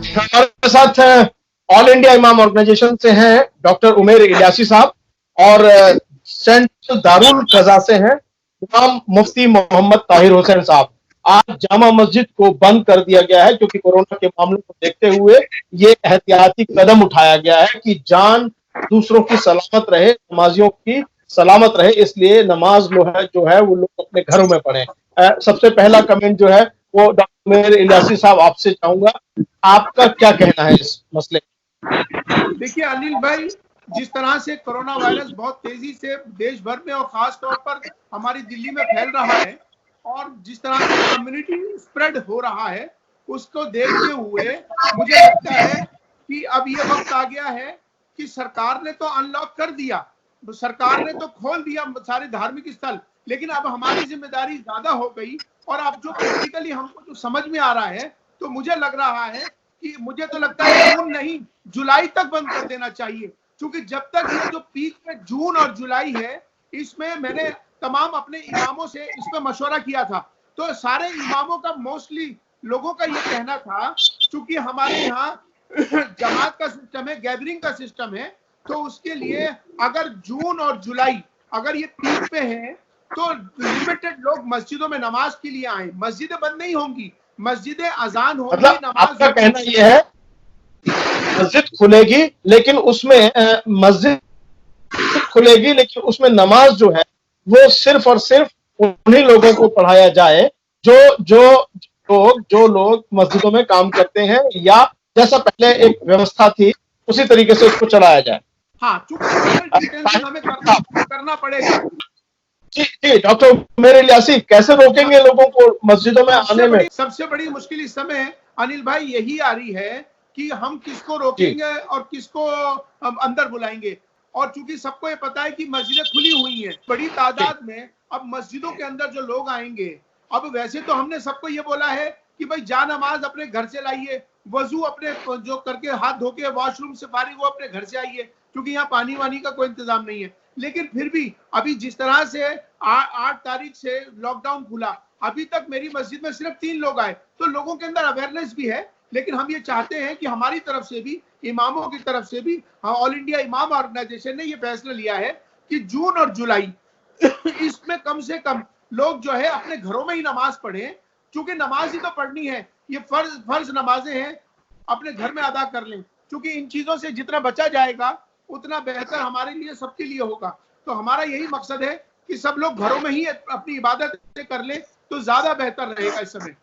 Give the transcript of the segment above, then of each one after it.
हमारे साथ all India इमाम ऑर्गेनाइजेशन से हैं डॉक्टर उमेर इलियासी साहब और सेंट्रल दारुल कज़ा से हैं इमाम मुफ्ती मोहम्मद ताहिर हुसैन साहब। आज जामा मस्जिद को बंद कर दिया गया है क्योंकि कोरोना के मामलों को देखते हुए ये एहतियाती कदम उठाया गया है कि जान दूसरों की सलामत रहे, नमाजियों की सलामत रहे, इसलिए नमाज जो है वो लोग अपने घरों में पढ़ें। सबसे पहला कमेंट जो है वो डॉक्टर उमेर इलियासी साहब आपसे चाहूंगा, आपका क्या कहना है इस मसले? देखिए अनिल भाई, जिस तरह से कोरोना वायरस बहुत तेजी से देश भर में और खास तौर पर हमारी दिल्ली में फैल रहा है और जिस तरह से कम्युनिटी स्प्रेड हो रहा है, उसको देखते हुए मुझे लगता है कि अब ये वक्त आ गया है कि सरकार ने तो अनलॉक कर दिया, सरकार ने तो खोल दिया सारे धार्मिक स्थल, लेकिन अब हमारी जिम्मेदारी ज्यादा हो गई। और अब जो प्रैक्टिकली हमको जो समझ में आ रहा है, तो मुझे लग रहा है कि मुझे तो लगता है जून नहीं जुलाई तक बंद कर देना चाहिए, क्योंकि जब तक ये जो पीक में जून और जुलाई है, इसमें मैंने तमाम अपने इमामों से इस पर मशवरा किया था, तो सारे इमामों का मोस्टली लोगों का ये कहना था, क्योंकि हमारे यहाँ जमात का सिस्टम है, गैदरिंग का सिस्टम है, तो उसके लिए अगर जून और जुलाई अगर ये पीक पे है तो लिमिटेड लोग मस्जिदों में नमाज के लिए आए, मस्जिदें बंद नहीं होंगी, मस्जिदें अजान होंगी, मतलब नमाज आपका कहना यह है मस्जिद खुलेगी लेकिन उसमें नमाज जो है वो सिर्फ और सिर्फ उन्हीं लोगों को पढ़ाया जाए जो लोग मस्जिदों में काम करते हैं, या जैसा पहले एक व्यवस्था थी उसी तरीके से उसको चलाया जाए। हाँ, चूंकि हमें करना पड़ेगा। जी डॉक्टर उमेर इलियासी, कैसे रोकेंगे लोगों को मस्जिदों में आने में? सबसे बड़ी मुश्किल इस समय अनिल भाई यही आ रही है कि हम किसको रोकेंगे और किसको हम अंदर बुलाएंगे। और चूंकि सबको ये पता है कि मस्जिदें खुली हुई हैं बड़ी तादाद में, अब मस्जिदों के अंदर जो लोग आएंगे, अब वैसे तो हमने सबको ये बोला है कि भाई जा नमाज अपने घर से लाइए, वजू अपने जो करके हाथ धो के वॉशरूम से फारिग हो अपने घर से आइए, क्योंकि यहाँ पानी वानी का कोई इंतजाम नहीं है। लेकिन फिर भी अभी जिस तरह से 8 तारीख से लॉकडाउन खुला, अभी तक मेरी मस्जिद में सिर्फ 3 लोग आए, तो लोगों के अंदर अवेयरनेस भी है। लेकिन हम ये चाहते हैं कि हमारी तरफ से भी, इमामों की तरफ से भी, ऑल इंडिया इमाम ऑर्गेनाइजेशन ने ये फैसला लिया है कि जून और जुलाई इसमें कम से कम लोग जो है अपने घरों में ही नमाज पढ़ें, क्योंकि नमाज ही तो पढ़नी है, ये फर्ज नमाजें हैं, अपने घर में अदा कर लें, क्योंकि इन चीजों से जितना बचा जाएगा उतना बेहतर हमारे लिए, सबके लिए होगा। तो हमारा यही मकसद है कि सब लोग घरों में ही अपनी इबादत कर लें, तो ज्यादा बेहतर रहेगा इस समय।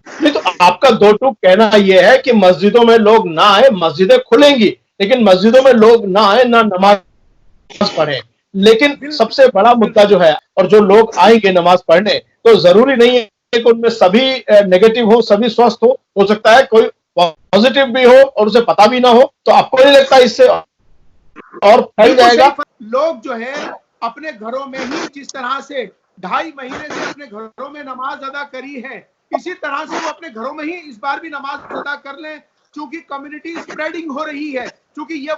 नहीं, तो आपका दो टूक कहना यह है कि मस्जिदों में लोग ना आए, मस्जिदें खुलेंगी लेकिन मस्जिदों में लोग ना आए, ना नमाज पढ़े। लेकिन सबसे बड़ा मुद्दा जो है, और जो लोग आएंगे नमाज पढ़ने, तो जरूरी नहीं है कि उनमें सभी नेगेटिव हो, सभी स्वस्थ हो सकता है कोई पॉजिटिव भी हो और उसे पता भी ना हो। तो आपको नहीं लगता इससे और फैल जाएगा? लोग जो है अपने घरों में ही, जिस तरह से 2.5 महीने से अपने घरों में नमाज अदा करी है, इसी तरह से वो अपने घरों में ही इस बार भी नमाज अदा कर लें, क्योंकि कम्युनिटी स्प्रेडिंग हो रही है, क्योंकि ये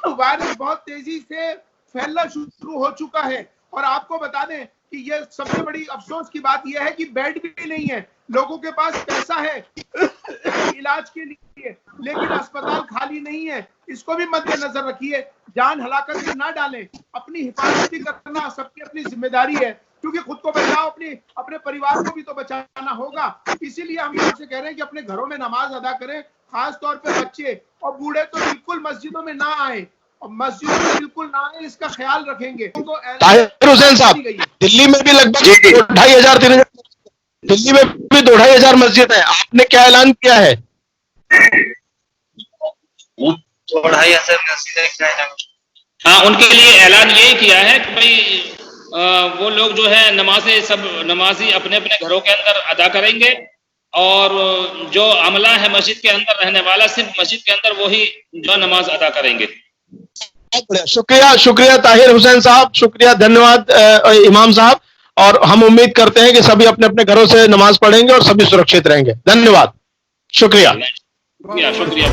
वायरस बहुत तेजी से फैलना शुरू हो चुका है। और आपको बता दें कि ये सबसे बड़ी अफसोस की बात यह है कि बेड भी नहीं है, लोगों के पास पैसा है इलाज के लिए, लेकिन अस्पताल खाली नहीं है। इसको भी मद्देनजर रखिए, जान हलाकत में ना डालें, अपनी हिफाजती करना सबकी अपनी जिम्मेदारी है, क्योंकि खुद को बचाओ, अपने परिवार को भी तो बचाना होगा। इसीलिए हम आपसे कह रहे हैं कि अपने घरों में नमाज अदा करें, खास तौर पे बच्चे और बूढ़े तो बिल्कुल मस्जिदों में ना आए, और मस्जिदों में बिल्कुल ना आए, इसका ख्याल रखेंगे। तो ताहिर हुसैन साहब, दिल्ली में भी लगभग 2,500 दिल्ली में भी 2,500 मस्जिद है, आपने क्या ऐलान किया है? 2,500 मस्जिद, हाँ, उनके लिए ऐलान ये किया है कि भाई वो लोग जो है नमाजी अपने अपने घरों के अंदर अदा करेंगे, और जो अमला है मस्जिद के अंदर रहने वाला, सिर्फ मस्जिद के अंदर वही जो नमाज अदा करेंगे। शुक्रिया ताहिर हुसैन साहब, शुक्रिया, धन्यवाद इमाम साहब। और हम उम्मीद करते हैं कि सभी अपने अपने घरों से नमाज पढ़ेंगे और सभी सुरक्षित रहेंगे। धन्यवाद, शुक्रिया। शुक्रिया।